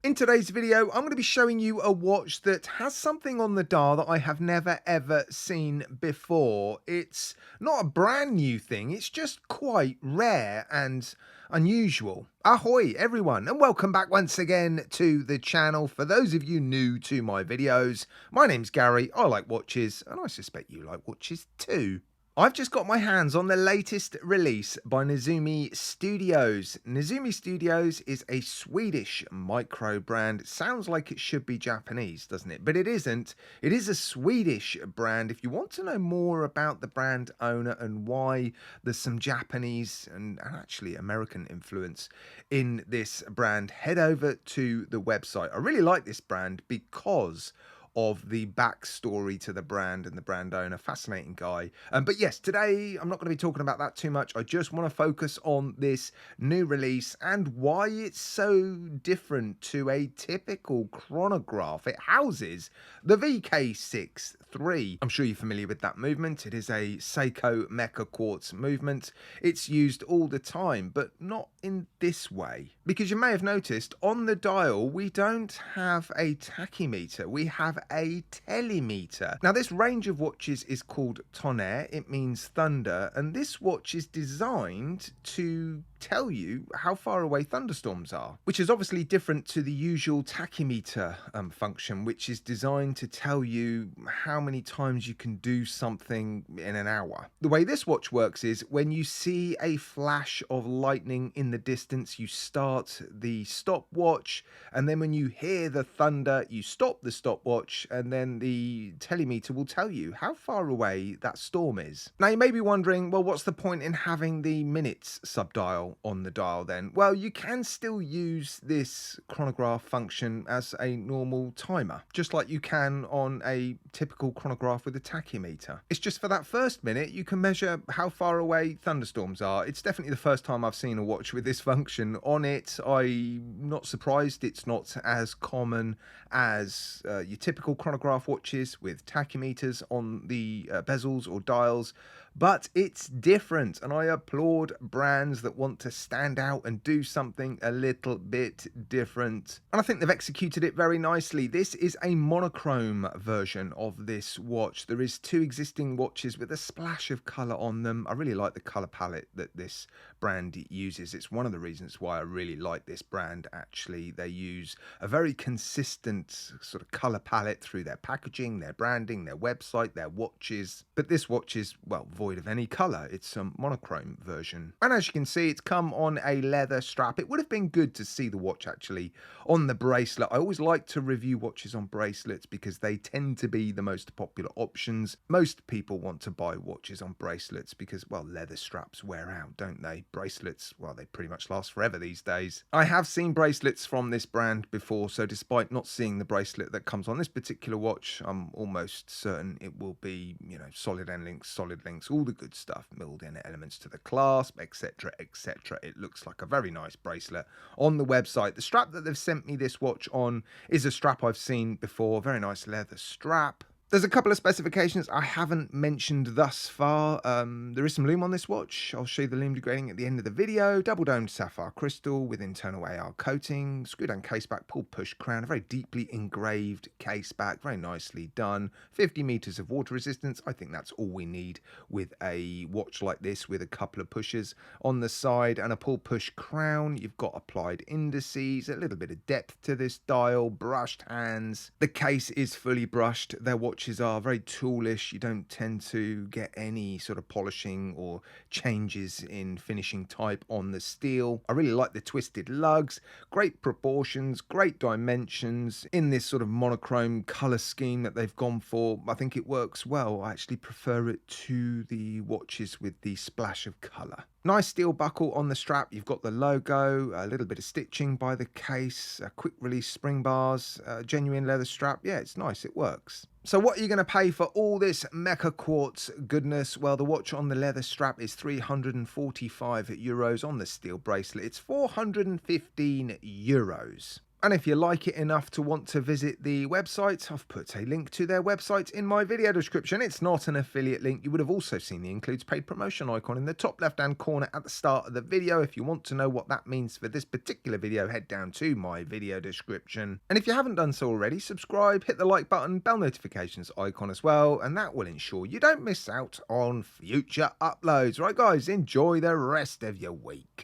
In today's video, I'm going to be showing you a watch that has something on the dial that I have never ever seen before. It's not a brand new thing, it's just quite rare and unusual. Ahoy everyone, and welcome back once again to the channel. For those of you new to my videos, my name's Gary, I like watches, and I suspect you like watches too. I've just got my hands on the latest release by Nezumi Studios. Nezumi Studios is a Swedish micro brand. It sounds like it should be Japanese, doesn't it? But it isn't. It is a Swedish brand. If you want to know more about the brand owner and why there's some Japanese and actually American influence in this brand, head over to the website. I really like this brand because of the backstory to the brand and the brand owner. Fascinating guy. But yes, today I'm not going to be talking about that too much. I just want to focus on this new release and why it's so different to a typical chronograph. It houses the VK63. I'm sure you're familiar with that movement. It is a Seiko Mecha Quartz movement. It's used all the time, but not in this way. Because you may have noticed on the dial, we don't have a tachymeter. We have a telemeter. Now, this range of watches is called tonnerre. It means thunder, and this watch is designed to tell you how far away thunderstorms are, which is obviously different to the usual tachymeter function, which is designed to tell you how many times you can do something in an hour. The way this watch works is when you see a flash of lightning in the distance, you start the stopwatch, and then when you hear the thunder, you stop the stopwatch, and then the telemeter will tell you how far away that storm is. Now, you may be wondering, well, what's the point in having the minutes subdial on the dial then? Well, you can still use this chronograph function as a normal timer, just like you can on a typical chronograph with a tachymeter. It's just for that first minute, you can measure how far away thunderstorms are. It's definitely the first time I've seen a watch with this function on it. I'm not surprised it's not as common as your typical chronograph watches with tachymeters on the bezels or dials, but it's different, and I applaud brands that want to stand out and do something a little bit different. And I think they've executed it very nicely. This is a monochrome version of this watch. There is two existing watches with a splash of colour on them. I really like the colour palette that this brand uses. It's one of the reasons why I really like this brand, actually. They use a very consistent sort of colour palette through their packaging, their branding, their website, their watches. But this watch is, well, void of any colour. It's a monochrome version. And as you can see, it's come on a leather strap. It would have been good to see the watch actually on the bracelet. I always like to review watches on bracelets because they tend to be the most popular options. Most people want to buy watches on bracelets because, well, leather straps wear out, don't they? Bracelets, well, they pretty much last forever these days. I have seen bracelets from this brand before, so despite not seeing the bracelet that comes on this particular watch, I'm almost certain it will be, solid end links, all the good stuff, milled in elements to the clasp, etc, etc. It looks like a very nice bracelet on the website. The strap that they've sent me this watch on is a strap I've seen before, very nice leather strap. There's a couple of specifications I haven't mentioned thus far. There is some lume on this watch. I'll show you the lume degrading at the end of the video. Double domed sapphire crystal with internal AR coating, screw down caseback, pull push crown, a very deeply engraved caseback, very nicely done. 50 meters of water resistance. I think that's all we need with a watch like this, with a couple of pushes on the side and a pull push crown. You've got applied indices, a little bit of depth to this dial, brushed hands. The case is fully brushed. Their watches are very toolish. You don't tend to get any sort of polishing or changes in finishing type on the steel. I really like the twisted lugs, great proportions, great dimensions in this sort of monochrome color scheme that they've gone for. I think it works well. I actually prefer it to the watches with the splash of color. Nice steel buckle on the strap. You've got the logo, a little bit of stitching by the case, quick release spring bars, genuine leather strap. Yeah, it's nice. It works. So what are you going to pay for all this Mecha Quartz goodness? Well, the watch on the leather strap is 345 euros. On the steel bracelet, it's 415 euros. And if you like it enough to want to visit the website, I've put a link to their website in my video description. It's not an affiliate link. You would have also seen the includes paid promotion icon in the top left-hand corner at the start of the video. If you want to know what that means for this particular video, head down to my video description. And if you haven't done so already, subscribe, hit the like button, bell notifications icon as well, and that will ensure you don't miss out on future uploads. Right guys, enjoy the rest of your week.